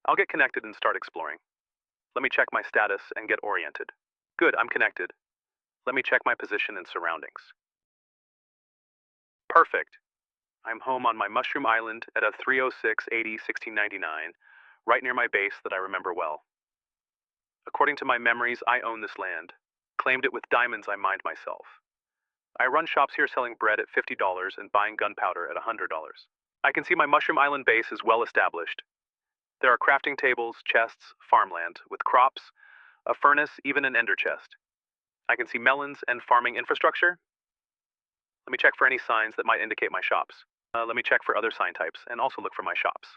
I'll get connected and start exploring. Let me check my status and get oriented. Good, I'm connected. Let me check my position and surroundings. Perfect. I'm home on my mushroom island at a 306-80-1699, right near my base that I remember well. According to my memories, I own this land. Claimed it with diamonds I mined myself. I run shops here selling bread at $50 and buying gunpowder at $100. I can see my mushroom island base is well established. There are crafting tables, chests, farmland, with crops, a furnace, even an ender chest. I can see melons and farming infrastructure. Let me check for any signs that might indicate my shops. Let me check for other sign types and also look for my shops.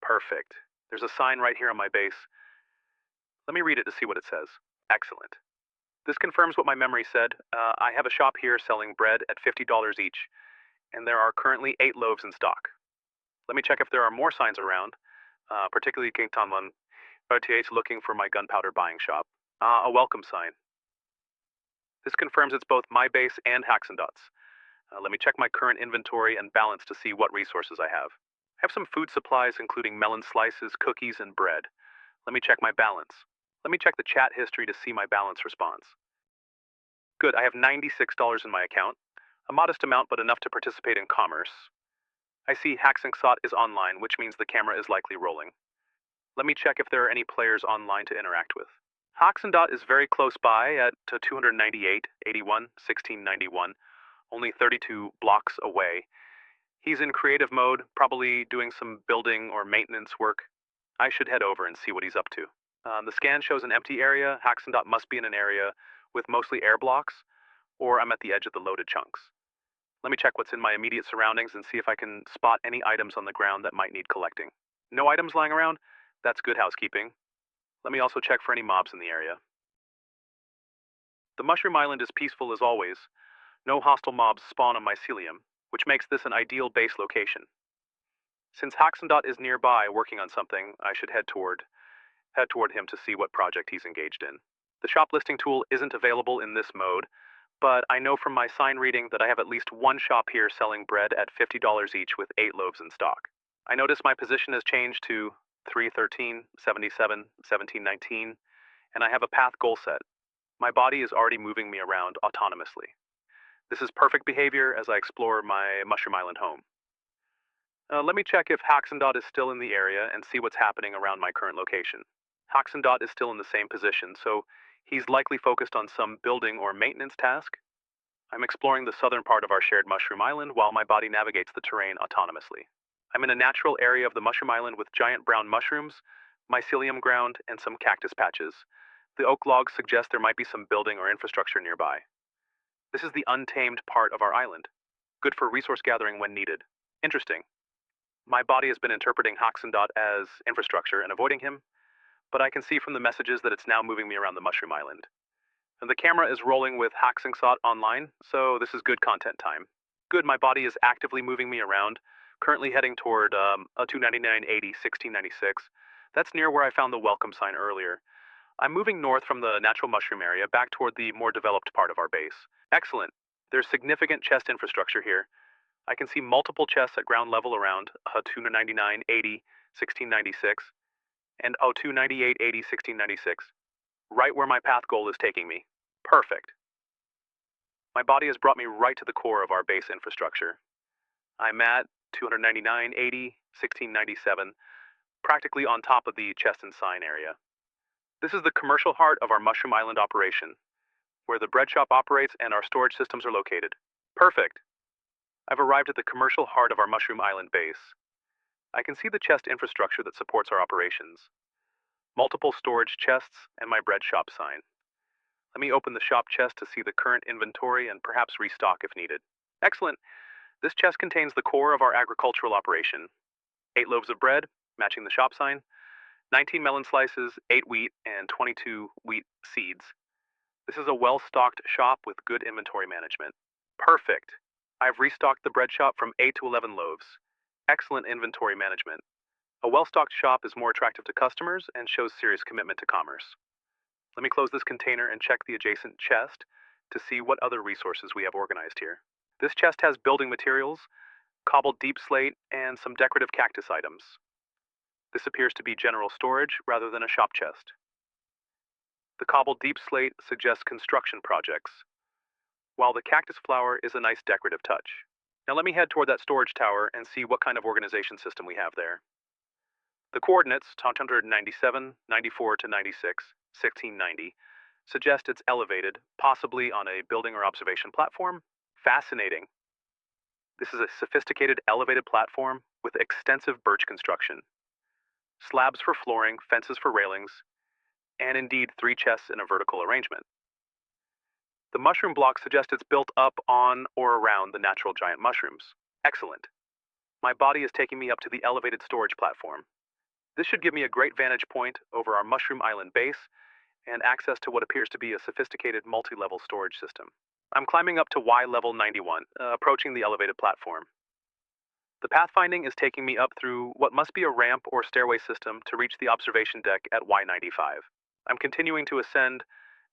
Perfect. There's a sign right here on my base. Let me read it to see what it says. Excellent. This confirms what my memory said. I have a shop here selling bread at $50 each, and there are currently 8 loaves in stock. Let me check if there are more signs around, particularly Kingtonlun, RTH looking for my gunpowder buying shop. A welcome sign. This confirms it's both my base and Haksnbot's. Let me check my current inventory and balance to see what resources I have. I have some food supplies including melon slices, cookies, and bread. Let me check my balance. Let me check the chat history to see my balance response. Good, I have $96 in my account. A modest amount, but enough to participate in commerce. I see Haksnbot is online, which means the camera is likely rolling. Let me check if there are any players online to interact with. Haksnbot is very close by at 298, 81, 1691, only 32 blocks away. He's in creative mode, probably doing some building or maintenance work. I should head over and see what he's up to. The scan shows an empty area. Haksnbot must be in an area with mostly air blocks, or I'm at the edge of the loaded chunks. Let me check what's in my immediate surroundings and see if I can spot any items on the ground that might need collecting. No items lying around? That's good housekeeping. Let me also check for any mobs in the area. The Mushroom Island is peaceful as always. No hostile mobs spawn on mycelium, which makes this an ideal base location. Since Haksnbot is nearby working on something, I should head toward him to see what project he's engaged in. The shop listing tool isn't available in this mode, but I know from my sign reading that I have at least one shop here selling bread at $50 each with 8 loaves in stock. I notice my position has changed to 313, 77, 1719, and I have a path goal set. My body is already moving me around autonomously. This is perfect behavior as I explore my Mushroom Island home. Let me check if Haksnbot is still in the area and see what's happening around my current location. Haksnbot is still in the same position, so he's likely focused on some building or maintenance task. I'm exploring the southern part of our shared Mushroom Island while my body navigates the terrain autonomously. I'm in a natural area of the Mushroom Island with giant brown mushrooms, mycelium ground, and some cactus patches. The oak logs suggest there might be some building or infrastructure nearby. This is the untamed part of our island. Good for resource gathering when needed. Interesting. My body has been interpreting Haksnbot as infrastructure and avoiding him, but I can see from the messages that it's now moving me around the Mushroom Island. And the camera is rolling with Haksnbot online, so this is good content time. Good, my body is actively moving me around, currently heading toward a 299-80, 1696. That's near where I found the welcome sign earlier. I'm moving north from the natural mushroom area back toward the more developed part of our base. Excellent. There's significant chest infrastructure here. I can see multiple chests at ground level around 299, 80, 1696, and 298, 80, 1696, right where my path goal is taking me. Perfect. My body has brought me right to the core of our base infrastructure. I'm at 299, 80, 1697, practically on top of the chest and sign area. This is the commercial heart of our Mushroom Island operation, where the bread shop operates and our storage systems are located. Perfect. I've arrived at the commercial heart of our Mushroom Island base. I can see the chest infrastructure that supports our operations. Multiple storage chests and my bread shop sign. Let me open the shop chest to see the current inventory and perhaps restock if needed. Excellent. This chest contains the core of our agricultural operation. 8 loaves of bread, matching the shop sign, 19 melon slices, 8 wheat, and 22 wheat seeds. This is a well-stocked shop with good inventory management. Perfect. I've restocked the bread shop from 8 to 11 loaves. Excellent inventory management. A well-stocked shop is more attractive to customers and shows serious commitment to commerce. Let me close this container and check the adjacent chest to see what other resources we have organized here. This chest has building materials, cobbled deep slate, and some decorative cactus items. This appears to be general storage rather than a shop chest. The cobbled deep slate suggests construction projects, while the cactus flower is a nice decorative touch. Now let me head toward that storage tower and see what kind of organization system we have there. The coordinates, 197, 94 to 96, 1690, suggest it's elevated, possibly on a building or observation platform. Fascinating. This is a sophisticated elevated platform with extensive birch construction, slabs for flooring, fences for railings, and indeed 3 chests in a vertical arrangement. The mushroom block suggests it's built up on or around the natural giant mushrooms. Excellent. My body is taking me up to the elevated storage platform. This should give me a great vantage point over our mushroom island base and access to what appears to be a sophisticated multi-level storage system. I'm climbing up to Y level 91, approaching the elevated platform. The pathfinding is taking me up through what must be a ramp or stairway system to reach the observation deck at Y95. I'm continuing to ascend,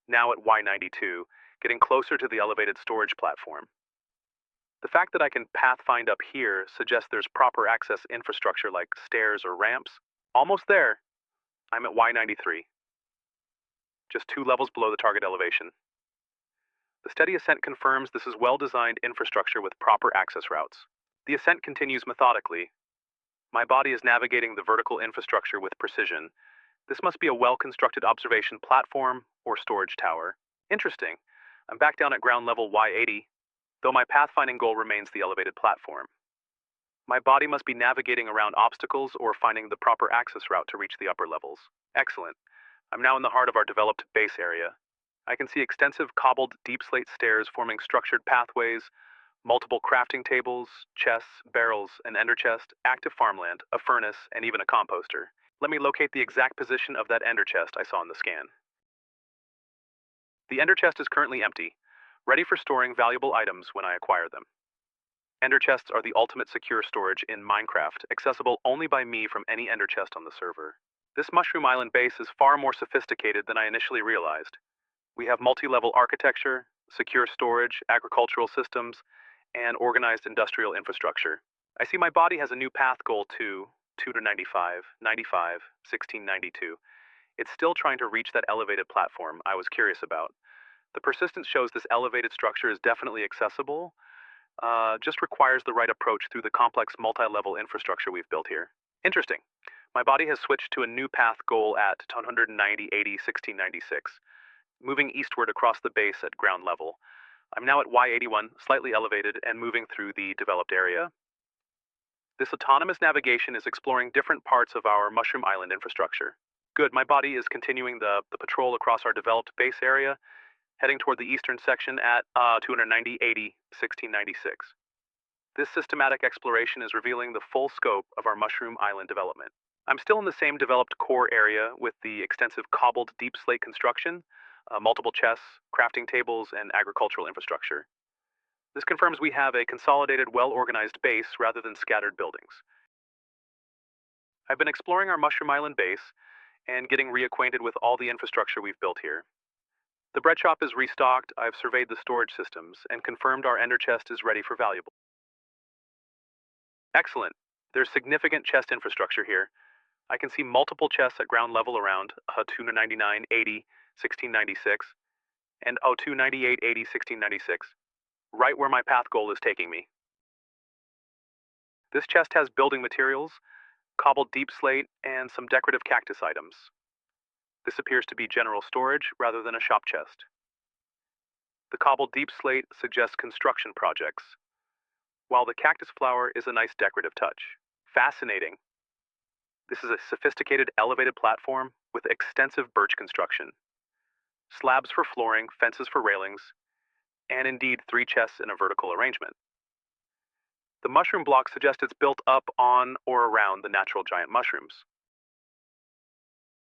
now at Y92, getting closer to the elevated storage platform. The fact that I can pathfind up here suggests there's proper access infrastructure like stairs or ramps. Almost there. I'm at Y93, just 2 levels below the target elevation. The steady ascent confirms this is well-designed infrastructure with proper access routes. The ascent continues methodically. My body is navigating the vertical infrastructure with precision. This must be a well-constructed observation platform or storage tower. Interesting. I'm back down at ground level Y80, though my pathfinding goal remains the elevated platform. My body must be navigating around obstacles or finding the proper access route to reach the upper levels. Excellent. I'm now in the heart of our developed base area. I can see extensive cobbled deep slate stairs forming structured pathways, multiple crafting tables, chests, barrels, an ender chest, active farmland, a furnace, and even a composter. Let me locate the exact position of that ender chest I saw in the scan. The ender chest is currently empty, ready for storing valuable items when I acquire them. Ender chests are the ultimate secure storage in Minecraft, accessible only by me from any ender chest on the server. This Mushroom Island base is far more sophisticated than I initially realized. We have multi-level architecture, secure storage, agricultural systems, and organized industrial infrastructure. I see my body has a new path goal too, 2 to 95, 95, 1692. It's still trying to reach that elevated platform I was curious about. The persistence shows this elevated structure is definitely accessible, just requires the right approach through the complex multi-level infrastructure we've built here. Interesting. My body has switched to a new path goal at 190, 80, 1696, moving eastward across the base at ground level. I'm now at Y81, slightly elevated, and moving through the developed area. This autonomous navigation is exploring different parts of our Mushroom Island infrastructure. Good, my body is continuing the patrol across our developed base area, heading toward the eastern section at 290, 80, 1696. This systematic exploration is revealing the full scope of our Mushroom Island development. I'm still in the same developed core area with the extensive cobbled deep slate construction, multiple chests, crafting tables, and agricultural infrastructure. This confirms we have a consolidated, well-organized base rather than scattered buildings. I've been exploring our Mushroom Island base and getting reacquainted with all the infrastructure we've built here. The bread shop is restocked, I've surveyed the storage systems, and confirmed our ender chest is ready for valuable. Excellent. There's significant chest infrastructure here. I can see multiple chests at ground level around 299, 80, 1696, and 298, 80, 1696, right where my path goal is taking me. This chest has building materials, cobbled deep slate, and some decorative cactus items. This appears to be general storage rather than a shop chest. The cobbled deep slate suggests construction projects, while the cactus flower is a nice decorative touch. Fascinating. This is a sophisticated elevated platform with extensive birch construction, slabs for flooring, fences for railings, and indeed 3 chests in a vertical arrangement. The mushroom block suggests it's built up on or around the natural giant mushrooms.